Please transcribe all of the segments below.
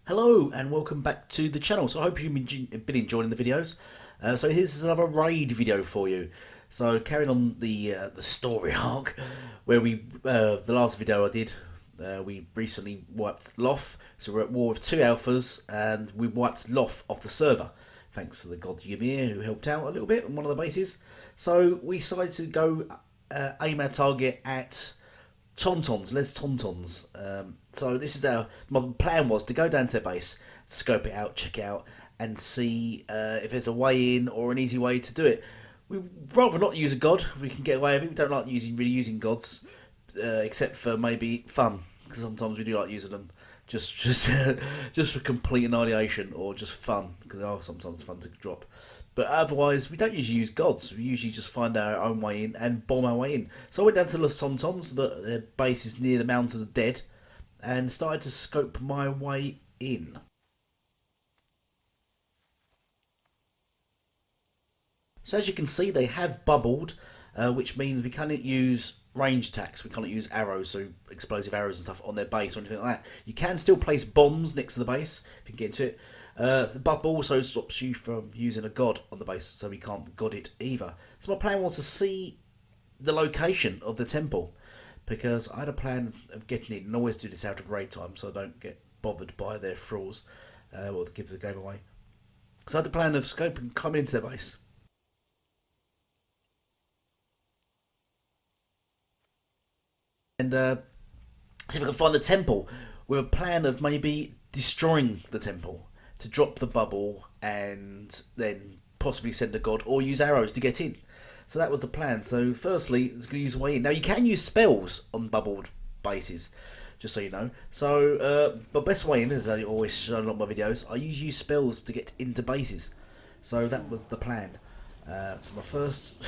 Hello and welcome back to the channel. So I hope you've been enjoying the videos. So here's another raid video for you. So carrying on the story arc, where the last video I did, we recently wiped Loth. So we're at war with two alphas and we wiped Loth off the server, thanks to the god Ymir who helped out a little bit on one of the bases. So we decided to go aim our target at Tauntauns, Les Tauntauns. So this is my plan was to go down to their base, scope it out, check it out, and see if there's a way in or an easy way to do it. We'd rather not use a god if we can get away with it. We don't like really using gods, except for maybe fun, because sometimes we do like using them just just for complete annihilation or just fun, because they are sometimes fun to drop. But otherwise, we don't usually use gods. We usually just find our own way in and bomb our way in. So I went down to Les Tauntauns, their base is near the Mountains of the Dead, and started to scope my way in. So as you can see, they have bubbled, which means we cannot use range attacks. We cannot use arrows, so explosive arrows and stuff on their base or anything like that. You can still place bombs next to the base if you can get into it. The bubble also stops you from using a god on the base, so we can't god it either. So my plan was to see the location of the temple, because I had a plan of getting it, and always do this out of raid time so I don't get bothered by their thralls or give the game away. So I had the plan of scoping, coming into their base. And see if we can find the temple, with a plan of maybe destroying the temple to drop the bubble and then possibly send a god or use arrows to get in. So that was the plan. So firstly, it's going to use a way in. Now you can use spells on bubbled bases, just so you know. So the best way in, as I always show in a lot of my videos, I use spells to get into bases. So that was the plan. So my first,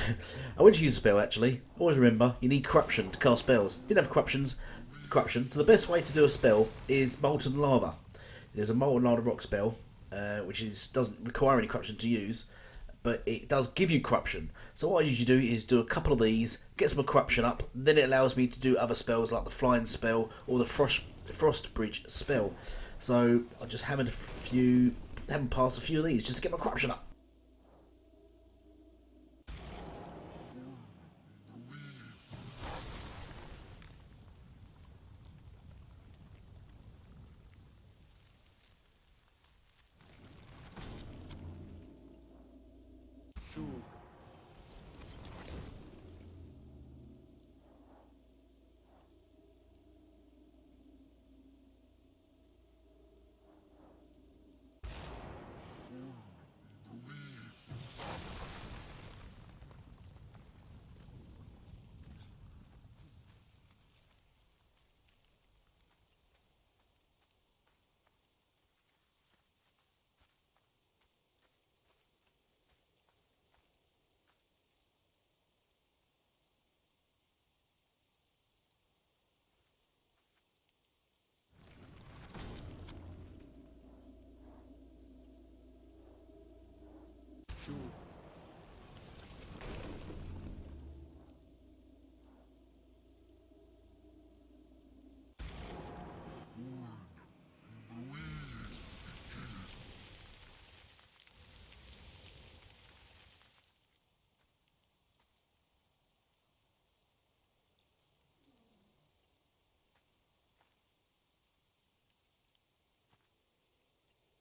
I went to use a spell actually. Always remember, you need corruption to cast spells. Didn't have corruption. So the best way to do a spell is molten lava. There's a molten lava rock spell, which doesn't require any corruption to use, but it does give you corruption. So what I usually do is do a couple of these, get some corruption up, then it allows me to do other spells like the flying spell or the frost bridge spell. So I just haven't passed a few of these just to get my corruption up.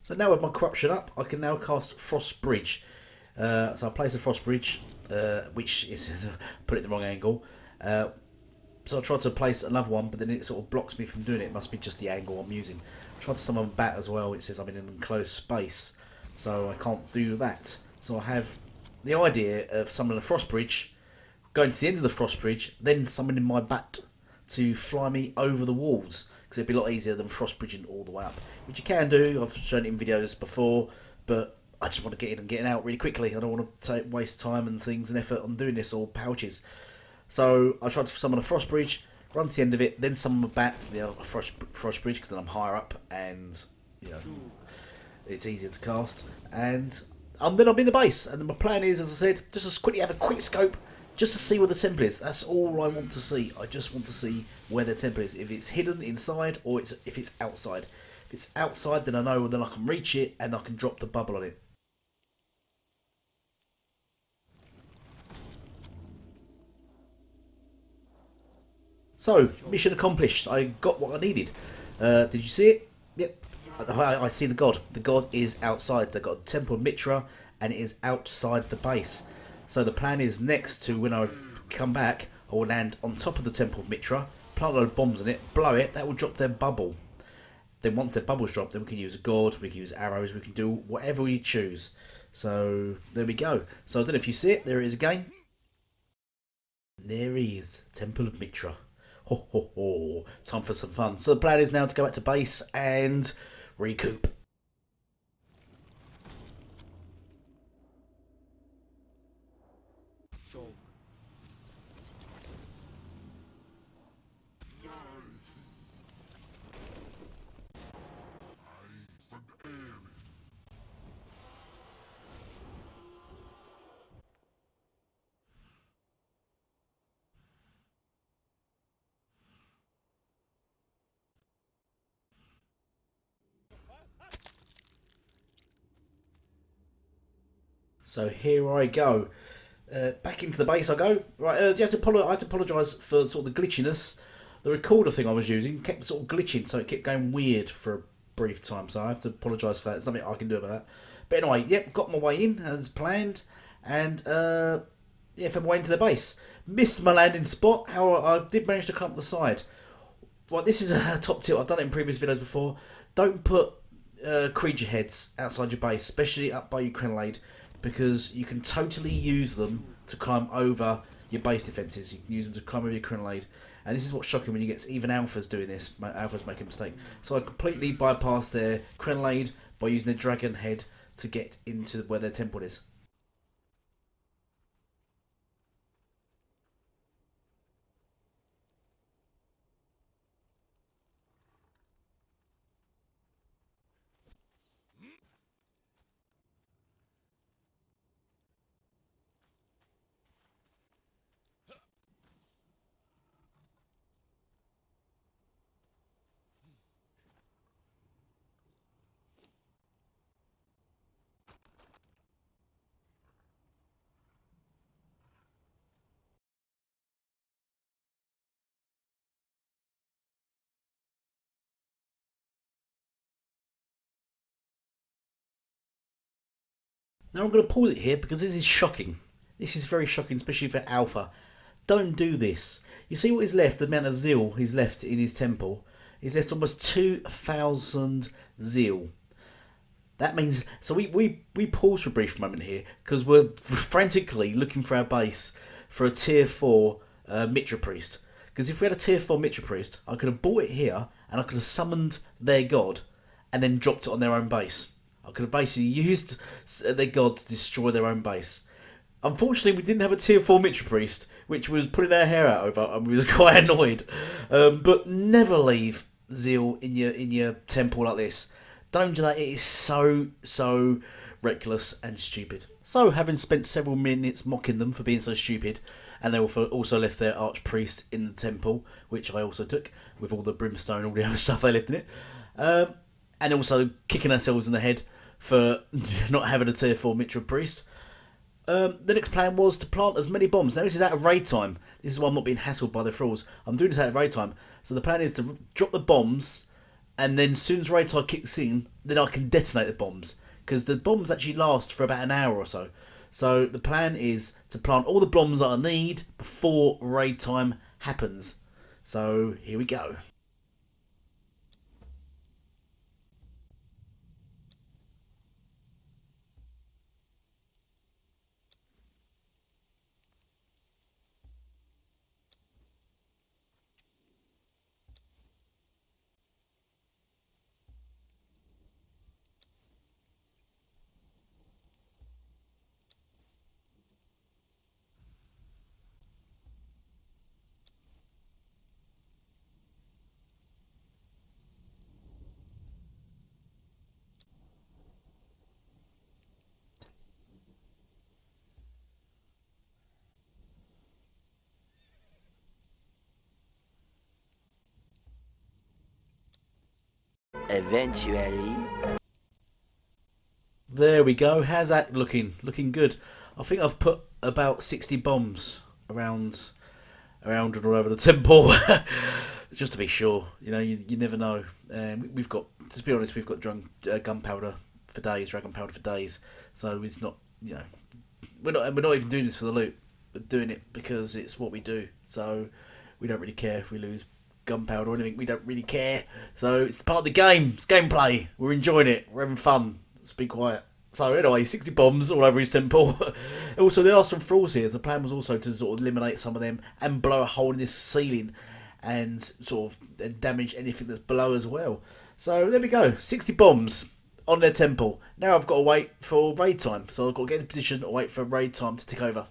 So now with my corruption up, I can now cast Frost Bridge. So I place a Frost Bridge, which is put it in the wrong angle. So I tried to place another one, but then it sort of blocks me from doing it. It must be just the angle I'm using. I tried to summon Bat as well. It says I'm in an enclosed space, so I can't do that. So I have the idea of summoning a Frost Bridge, going to the end of the Frost Bridge, then summoning my Bat to fly me over the walls, because it'd be a lot easier than frost bridging all the way up, which you can do. I've shown it in videos before, but I just want to get in and get out really quickly. I don't want to waste time and things and effort on doing this all pouches. So I tried to summon a frost bridge, run to the end of it, then summon a bat from the frost bridge, because then I'm higher up and it's easier to cast. And then I'm in the base, and my plan is, as I said, just to quickly have a quick scope, just to see where the temple is. That's all I want to see. I just want to see where the temple is, if it's hidden inside or if it's outside. If it's outside, then I know then I can reach it and I can drop the bubble on it. So, mission accomplished. I got what I needed. Did you see it? Yep. I see the god. The god is outside. They've got a Temple of Mitra, and it is outside the base. So the plan is next to when I come back, I will land on top of the Temple of Mitra, plant a load of bombs in it, blow it. That will drop their bubble. Then once their bubbles drop, then we can use a god, we can use arrows, we can do whatever we choose. So there we go. So I don't know if you see it. There it is again. There he is, Temple of Mitra. Ho ho ho! Time for some fun. So the plan is now to go back to base and recoup. So here I go. Back into the base I go. Right, I had to apologise for sort of the glitchiness. The recorder thing I was using kept sort of glitching, so it kept going weird for a brief time. So I have to apologise for that. There's nothing I can do about that. But anyway, yep, got my way in as planned, and yeah, found my way into the base. Missed my landing spot. However, I did manage to come up the side. Well, this is a top tip. I've done it in previous videos before. Don't put creature heads outside your base, especially up by your crenellade, because you can totally use them to climb over your base defences. You can use them to climb over your crenellade. And this is what's shocking when you get even alphas doing this. Alphas make a mistake. So I completely bypassed their crenellade by using their dragon head to get into where their temple is. Now I'm going to pause it here because this is shocking. This is very shocking, especially for Alpha. Don't do this. You see what is left, the amount of zeal he's left in his temple. He's left almost 2,000 zeal. That means, so we pause for a brief moment here because we're frantically looking for our base for a tier 4 Mitra Priest. Because if we had a tier 4 Mitra Priest, I could have bought it here and I could have summoned their god and then dropped it on their own base. I could have basically used their god to destroy their own base. Unfortunately, we didn't have a tier 4 Mitra Priest, which was putting our hair out over, and we was quite annoyed. But never leave zeal in your temple like this. Don't do that. It is so reckless and stupid. So, having spent several minutes mocking them for being so stupid, and they also left their archpriest in the temple, which I also took with all the brimstone, all the other stuff they left in it, and also kicking ourselves in the head for not having a tier 4 Mitra Priest. The next plan was to plant as many bombs. Now this is out of raid time. This is why I'm not being hassled by the thralls. I'm doing this out of raid time. So the plan is to drop the bombs, and then as soon as raid time kicks in, then I can detonate the bombs. Because the bombs actually last for about an hour or so. So the plan is to plant all the bombs that I need before raid time happens. So here we go. Eventually. There we go. How's that looking? Looking good. I think I've put about 60 bombs around and all over the temple, just to be sure. You know, you never know. And we've got, to be honest, we've got gunpowder for days, dragon powder for days. So it's not, you know, we're not even doing this for the loot. We're doing it because it's what we do. So we don't really care if we lose gunpowder or anything. We don't really care. So it's part of the game. It's gameplay. We're enjoying it. We're having fun. Let's be quiet. So anyway, 60 bombs all over his temple. Also, there are some thralls here. The plan was also to sort of eliminate some of them and blow a hole in this ceiling and sort of damage anything that's below as well. So there we go. 60 bombs on their temple. Now I've got to wait for raid time. So I've got to get in a position to wait for raid time to tick over.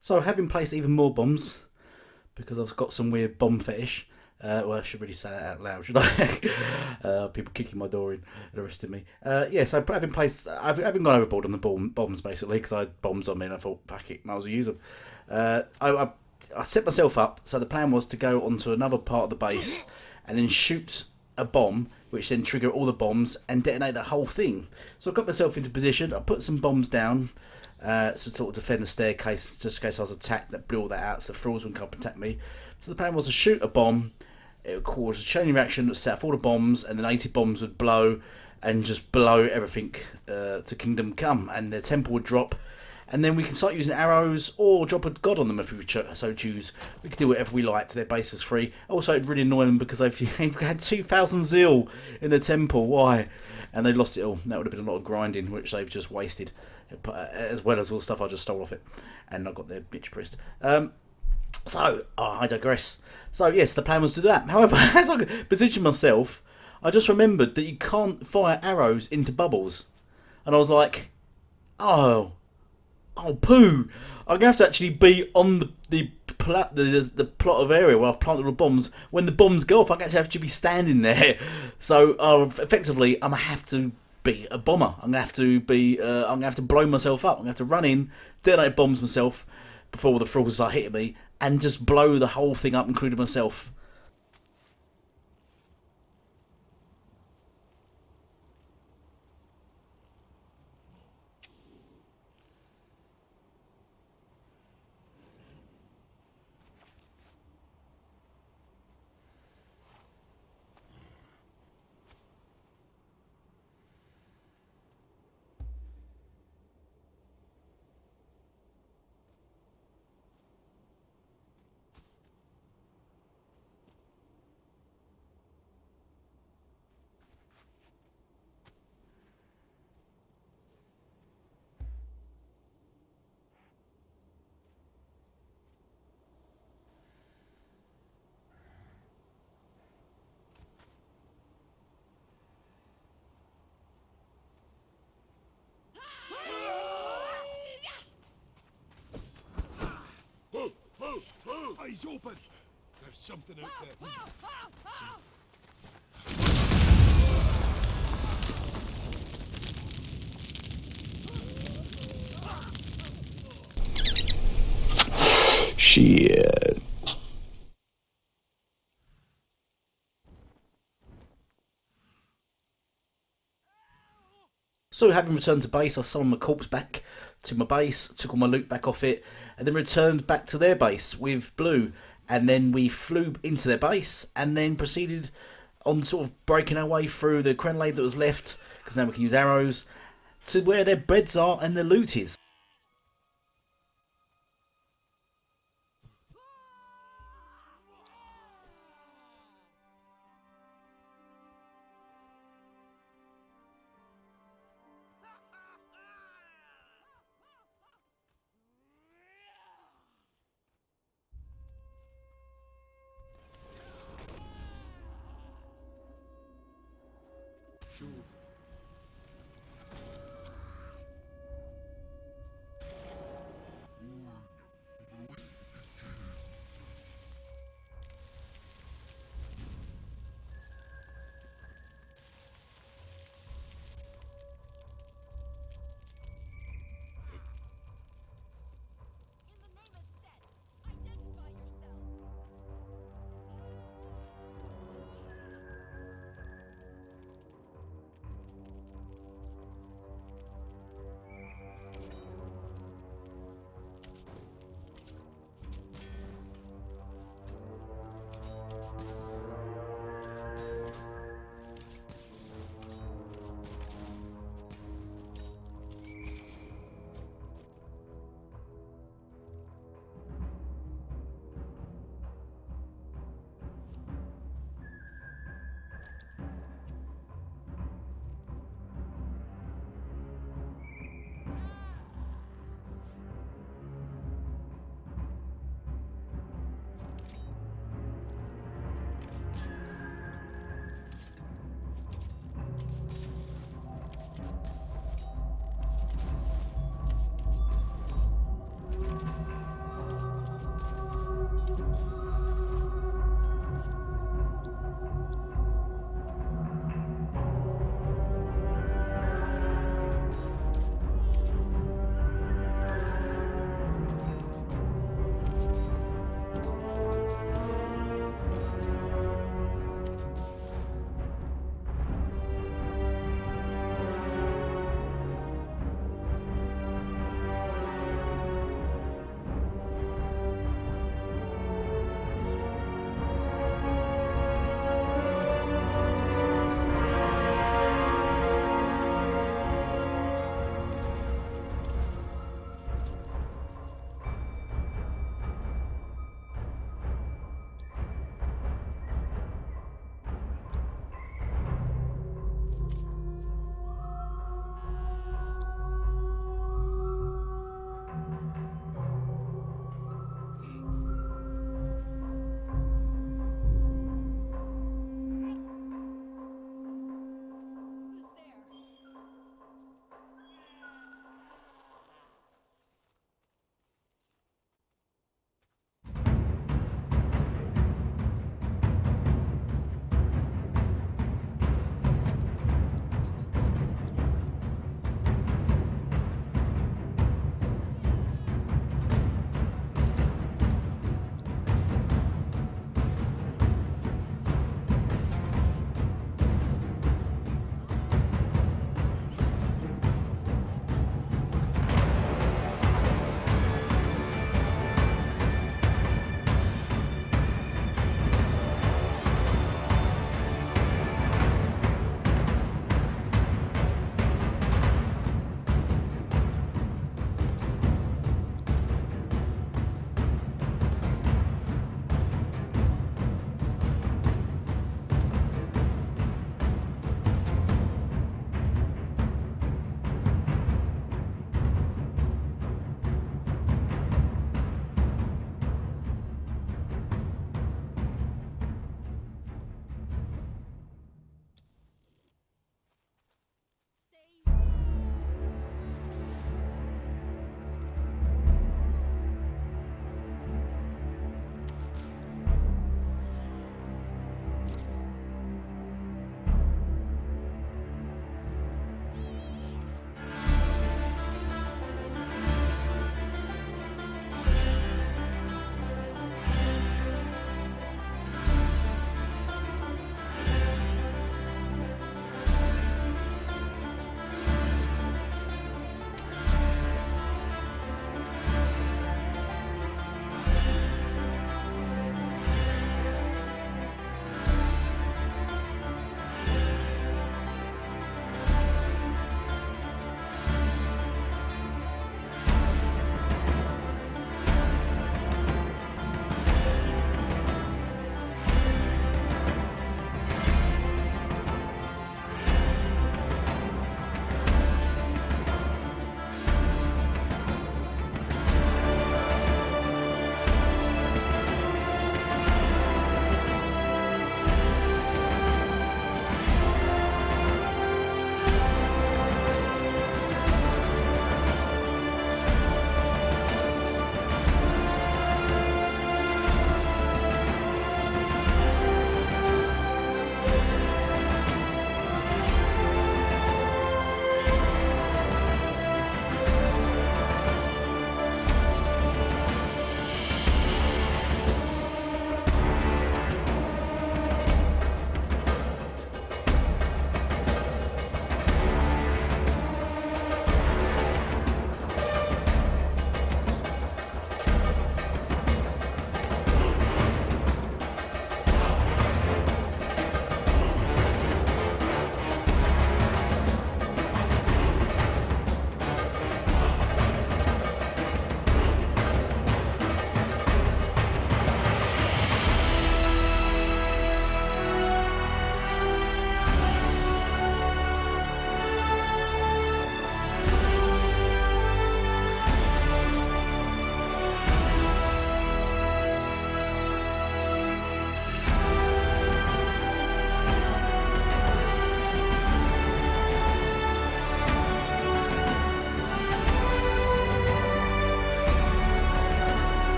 So having placed even more bombs, because I've got some weird bomb fetish. Well, I should really say that out loud, should I? People kicking my door in and arresting me. Yeah, so having placed, having gone overboard on the bombs basically, because I had bombs on me and I thought, fuck it, might as well use them. I set myself up, so the plan was to go onto another part of the base and then shoot a bomb, which then trigger all the bombs and detonate the whole thing. So I got myself into position, I put some bombs down, so sort of defend the staircase, just in case I was attacked, that blew all that out, so thralls wouldn't come and attack me. So the plan was to shoot a bomb, it would cause a chain reaction that would set off all the bombs, and then 80 bombs would blow, and just blow everything to Kingdom Come, and the temple would drop, and then we can start using arrows, or drop a god on them if we so choose. We can do whatever we like, their base is free. Also, it'd really annoy them because they've had 2,000 zeal in the temple, why? And they lost it all. That would have been a lot of grinding, which they've just wasted, as well as all the stuff I just stole off it, and I got their bitch pressed. So, I digress. So, yes, the plan was to do that. However, as I positioned myself, I just remembered that you can't fire arrows into bubbles. And I was like, oh, Oh, poo! I'm gonna have to actually be on the plot of area where I've planted the bombs. When the bombs go off, I'm gonna have to be standing there. So effectively, I'm gonna have to be a bomber. I'm gonna have to be. I'm gonna have to blow myself up. I'm gonna have to run in, detonate bombs myself before the frogs start hitting me, and just blow the whole thing up, including myself. Eyes open! There's something out there. Shit. So having returned to base, I summoned my corpse back to my base, took all my loot back off it, and then returned back to their base with Blue. And then we flew into their base and then proceeded on sort of breaking our way through the crenelade that was left, because now we can use arrows, to where their beds are and their loot is.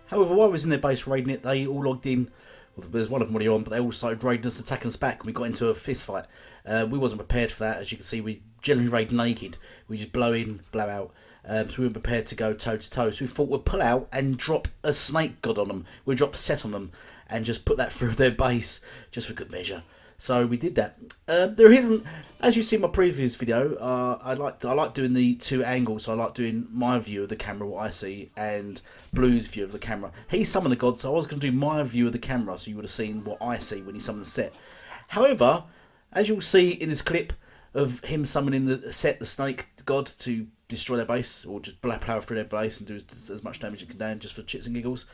However, while I was in their base raiding it, they all logged in. Well, there's one of them already on, but they all started raiding us, attacking us back, and we got into a fist fight. We wasn't prepared for that. As you can see, we generally raid naked. We just blow in, blow out. So we were prepared to go toe to toe. So we thought we'd pull out and drop a snake god on them. We'd drop set on them and just put that through their base just for good measure. So we did that. There isn't, as you see in my previous video, I like doing the two angles. So I like doing my view of the camera, what I see, and Blue's view of the camera. He summoned the god, so I was going to do my view of the camera, so you would have seen what I see when he summoned the set. However, as you'll see in this clip of him summoning the snake god to destroy their base, or just plow through their base and do as much damage as it can just for chits and giggles.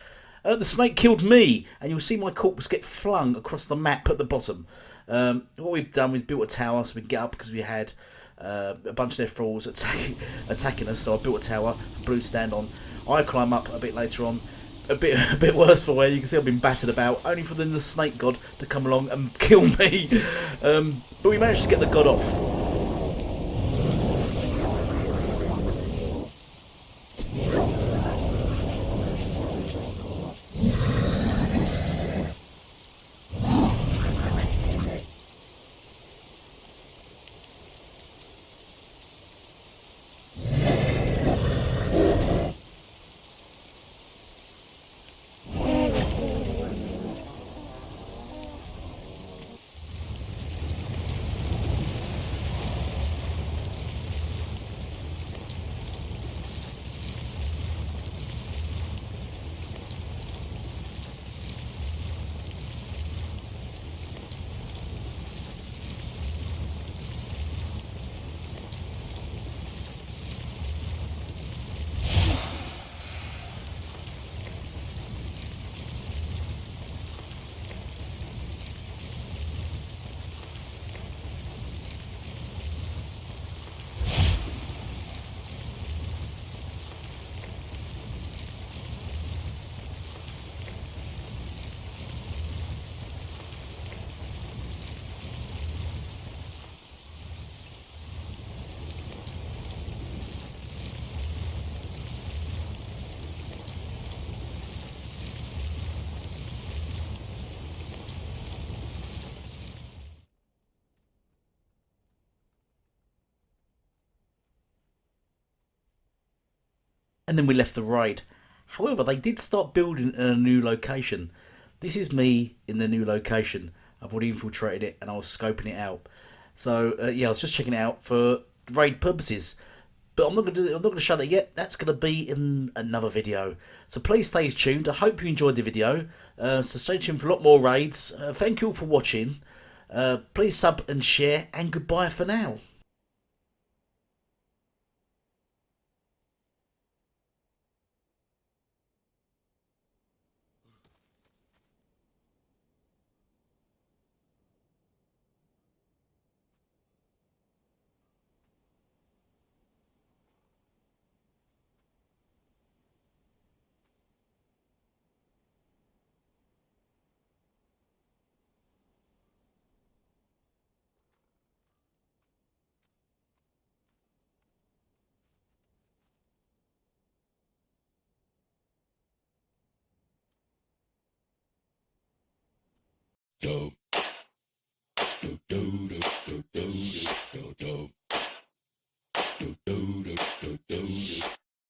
The snake killed me, and you'll see my corpse get flung across the map at the bottom. What we've done, we've built a tower so we can get up because we had a bunch of their thralls attacking us. So I built a tower, Blue stand on. I climb up a bit later on, a bit worse for wear. You can see I've been battered about, only for then the snake god to come along and kill me. But we managed to get the god off. And then we left the raid. However, they did start building in a new location. This is me in the new location. I've already infiltrated it and I was scoping it out. So yeah, I was just checking it out for raid purposes. But I'm not going to show that yet. That's going to be in another video. So please stay tuned. I hope you enjoyed the video. So stay tuned for a lot more raids. Thank you all for watching. Please sub and share, and goodbye for now. Do do do do.